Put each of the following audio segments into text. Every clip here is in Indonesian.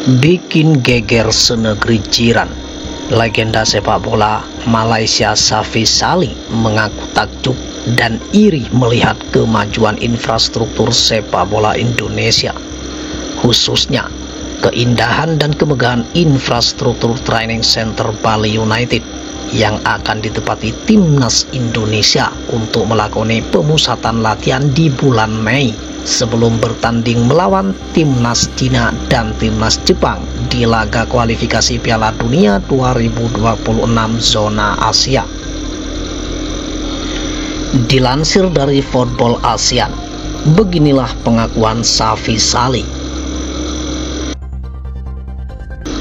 bikin geger senegeri jiran. Legenda sepak bola Malaysia Safi Salih mengaku takjub dan iri melihat kemajuan infrastruktur sepak bola Indonesia, khususnya keindahan dan kemegahan infrastruktur training center Bali United yang akan ditempati timnas Indonesia untuk melakoni pemusatan latihan di bulan Mei sebelum bertanding melawan timnas Cina dan timnas Jepang di laga kualifikasi Piala Dunia 2026 zona Asia. Dilansir dari Football ASEAN, beginilah pengakuan Safi Salih.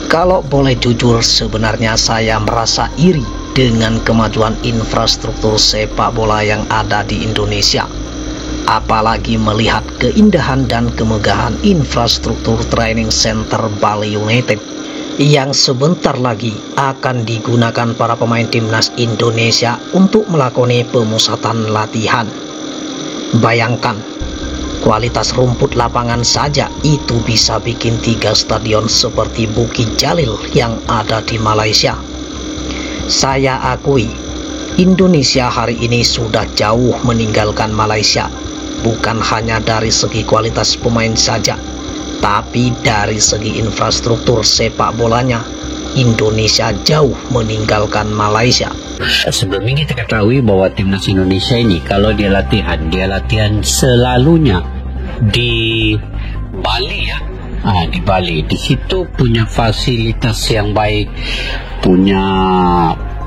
Kalau boleh jujur, sebenarnya saya merasa iri dengan kemajuan infrastruktur sepak bola yang ada di Indonesia. Apalagi melihat keindahan dan kemegahan infrastruktur training center Bali United yang sebentar lagi akan digunakan para pemain timnas Indonesia untuk melakoni pemusatan latihan. Bayangkan, kualitas rumput lapangan saja itu bisa bikin 3 stadion seperti Bukit Jalil yang ada di Malaysia. Saya akui, Indonesia hari ini sudah jauh meninggalkan Malaysia, bukan hanya dari segi kualitas pemain saja, tapi dari segi infrastruktur sepak bolanya. Indonesia jauh meninggalkan Malaysia. Sebelum ini kita ketahui bahwa timnas Indonesia ini kalau dia latihan selalunya di Bali ya. Di Bali, di situ punya fasilitas yang baik, punya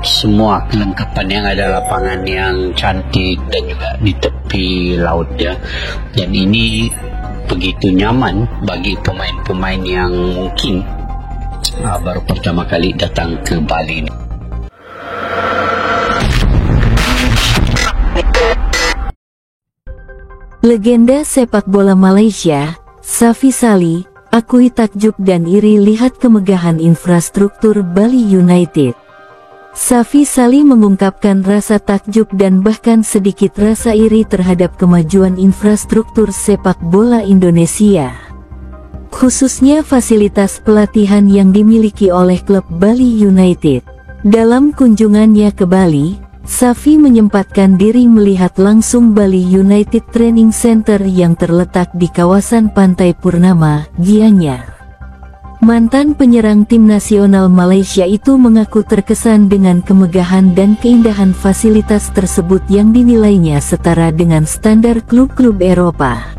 semua kelengkapan, yang ada lapangan yang cantik dan juga di tepi laut ya. Dan ini begitu nyaman bagi pemain-pemain yang mungkin baru pertama kali datang ke Bali ini. Legenda sepak bola Malaysia, Safi Salih, akui takjub dan iri lihat kemegahan infrastruktur Bali United. Safi Salih mengungkapkan rasa takjub dan bahkan sedikit rasa iri terhadap kemajuan infrastruktur sepak bola Indonesia, khususnya fasilitas pelatihan yang dimiliki oleh klub Bali United. Dalam kunjungannya ke Bali, Safi menyempatkan diri melihat langsung Bali United Training Center yang terletak di kawasan Pantai Purnama, Gianyar. Mantan penyerang tim nasional Malaysia itu mengaku terkesan dengan kemegahan dan keindahan fasilitas tersebut yang dinilainya setara dengan standar klub-klub Eropa.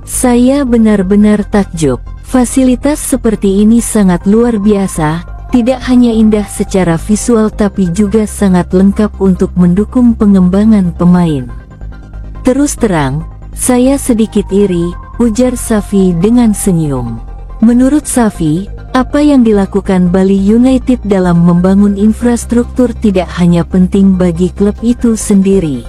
Saya benar-benar takjub. Fasilitas seperti ini sangat luar biasa. Tidak hanya indah secara visual tapi juga sangat lengkap untuk mendukung pengembangan pemain. Terus terang, saya sedikit iri, ujar Safi dengan senyum. Menurut Safi, apa yang dilakukan Bali United dalam membangun infrastruktur tidak hanya penting bagi klub itu sendiri,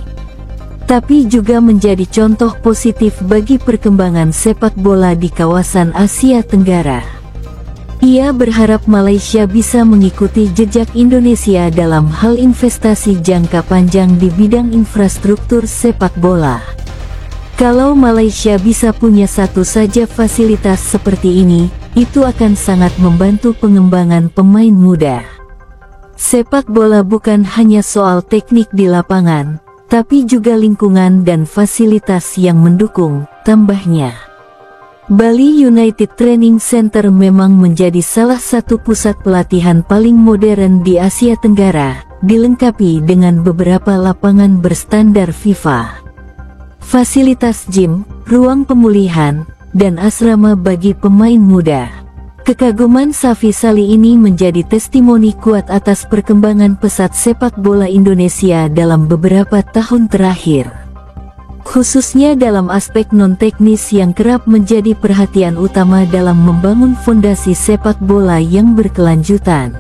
tapi juga menjadi contoh positif bagi perkembangan sepak bola di kawasan Asia Tenggara. Ia berharap Malaysia bisa mengikuti jejak Indonesia dalam hal investasi jangka panjang di bidang infrastruktur sepak bola. Kalau Malaysia bisa punya satu saja fasilitas seperti ini, itu akan sangat membantu pengembangan pemain muda. Sepak bola bukan hanya soal teknik di lapangan, tapi juga lingkungan dan fasilitas yang mendukung, tambahnya. Bali United Training Center memang menjadi salah satu pusat pelatihan paling modern di Asia Tenggara, dilengkapi dengan beberapa lapangan berstandar FIFA, fasilitas gym, ruang pemulihan, dan asrama bagi pemain muda. Kekaguman Safi Salih ini menjadi testimoni kuat atas perkembangan pesat sepak bola Indonesia dalam beberapa tahun terakhir, khususnya dalam aspek non-teknis yang kerap menjadi perhatian utama dalam membangun fondasi sepak bola yang berkelanjutan.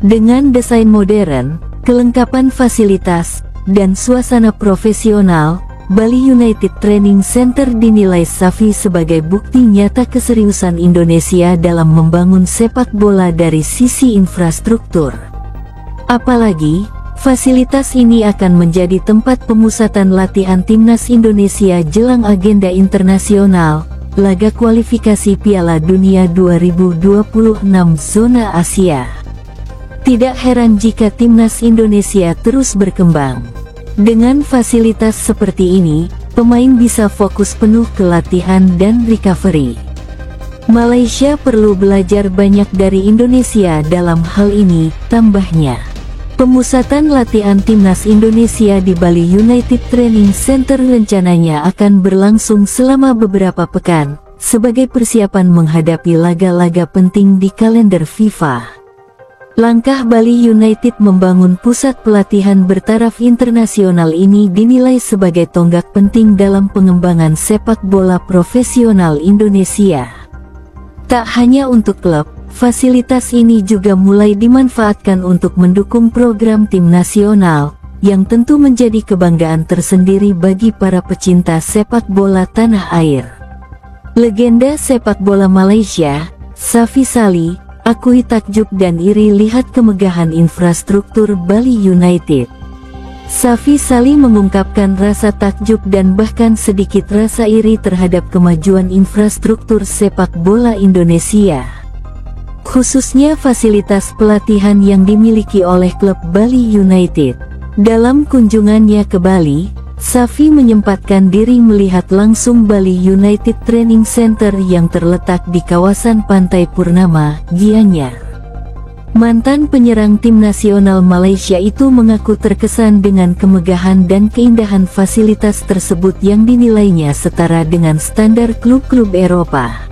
Dengan desain modern, kelengkapan fasilitas, dan suasana profesional, Bali United Training Center dinilai Safi sebagai bukti nyata keseriusan Indonesia dalam membangun sepak bola dari sisi infrastruktur. Apalagi, fasilitas ini akan menjadi tempat pemusatan latihan timnas Indonesia jelang agenda internasional, laga kualifikasi Piala Dunia 2026 zona Asia. Tidak heran jika timnas Indonesia terus berkembang. Dengan fasilitas seperti ini, pemain bisa fokus penuh ke latihan dan recovery. Malaysia perlu belajar banyak dari Indonesia dalam hal ini, tambahnya. Pemusatan latihan timnas Indonesia di Bali United Training Center rencananya akan berlangsung selama beberapa pekan, sebagai persiapan menghadapi laga-laga penting di kalender FIFA. Langkah Bali United membangun pusat pelatihan bertaraf internasional ini dinilai sebagai tonggak penting dalam pengembangan sepak bola profesional Indonesia. Tak hanya untuk klub, fasilitas ini juga mulai dimanfaatkan untuk mendukung program tim nasional, yang tentu menjadi kebanggaan tersendiri bagi para pecinta sepak bola tanah air. Legenda sepak bola Malaysia, Safi Salih, akui takjub dan iri lihat kemegahan infrastruktur Bali United. Safi Salih mengungkapkan rasa takjub dan bahkan sedikit rasa iri terhadap kemajuan infrastruktur sepak bola Indonesia, khususnya fasilitas pelatihan yang dimiliki oleh klub Bali United. Dalam kunjungannya ke Bali, Safi menyempatkan diri melihat langsung Bali United Training Center yang terletak di kawasan Pantai Purnama, Gianyar. Mantan penyerang tim nasional Malaysia itu mengaku terkesan dengan kemegahan dan keindahan fasilitas tersebut yang dinilainya setara dengan standar klub-klub Eropa.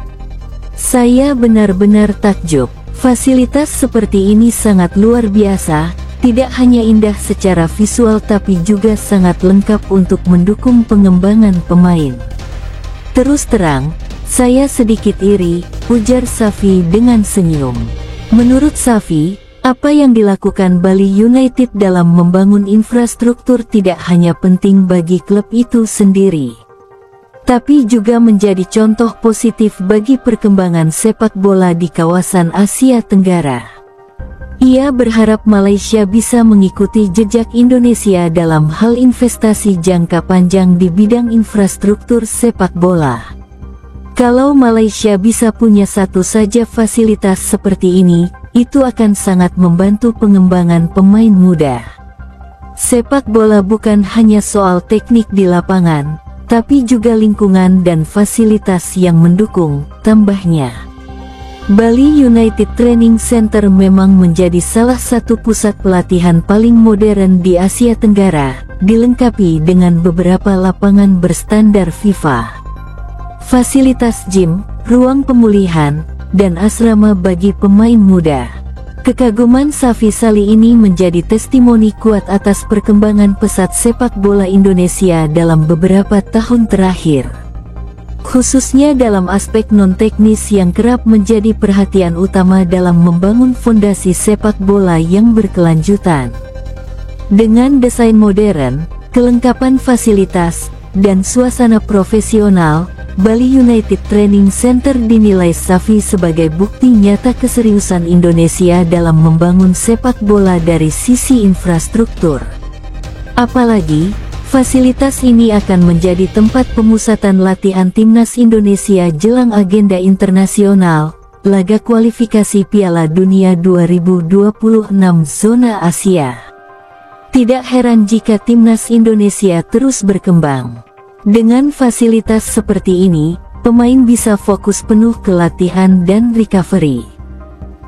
Saya benar-benar takjub. Fasilitas seperti ini sangat luar biasa, tidak hanya indah secara visual tapi juga sangat lengkap untuk mendukung pengembangan pemain. Terus terang, saya sedikit iri, ujar Safi dengan senyum. Menurut Safi, apa yang dilakukan Bali United dalam membangun infrastruktur tidak hanya penting bagi klub itu sendiri, tapi juga menjadi contoh positif bagi perkembangan sepak bola di kawasan Asia Tenggara. Ia berharap Malaysia bisa mengikuti jejak Indonesia dalam hal investasi jangka panjang di bidang infrastruktur sepak bola. Kalau Malaysia bisa punya satu saja fasilitas seperti ini, itu akan sangat membantu pengembangan pemain muda. Sepak bola bukan hanya soal teknik di lapangan, tapi juga lingkungan dan fasilitas yang mendukung, tambahnya. Bali United Training Center memang menjadi salah satu pusat pelatihan paling modern di Asia Tenggara, dilengkapi dengan beberapa lapangan berstandar FIFA, fasilitas gym, ruang pemulihan, dan asrama bagi pemain muda. Kekaguman Safi Salih ini menjadi testimoni kuat atas perkembangan pesat sepak bola Indonesia dalam beberapa tahun terakhir, khususnya dalam aspek non-teknis yang kerap menjadi perhatian utama dalam membangun fondasi sepak bola yang berkelanjutan. Dengan desain modern, kelengkapan fasilitas, dan suasana profesional, Bali United Training Center dinilai Safi sebagai bukti nyata keseriusan Indonesia dalam membangun sepak bola dari sisi infrastruktur. Apalagi, fasilitas ini akan menjadi tempat pemusatan latihan timnas Indonesia jelang agenda internasional, laga kualifikasi Piala Dunia 2026 zona Asia. Tidak heran jika timnas Indonesia terus berkembang. Dengan fasilitas seperti ini, pemain bisa fokus penuh ke latihan dan recovery.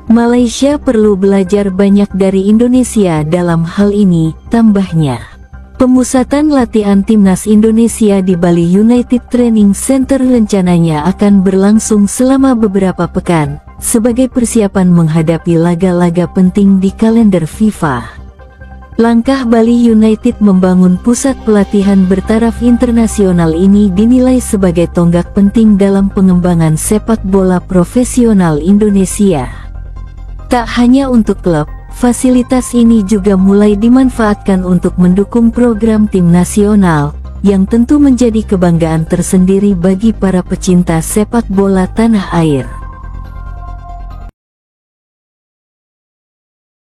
Malaysia perlu belajar banyak dari Indonesia dalam hal ini, tambahnya. Pemusatan latihan timnas Indonesia di Bali United Training Center rencananya akan berlangsung selama beberapa pekan, sebagai persiapan menghadapi laga-laga penting di kalender FIFA. Langkah Bali United membangun pusat pelatihan bertaraf internasional ini dinilai sebagai tonggak penting dalam pengembangan sepak bola profesional Indonesia. Tak hanya untuk klub, fasilitas ini juga mulai dimanfaatkan untuk mendukung program tim nasional, yang tentu menjadi kebanggaan tersendiri bagi para pecinta sepak bola tanah air.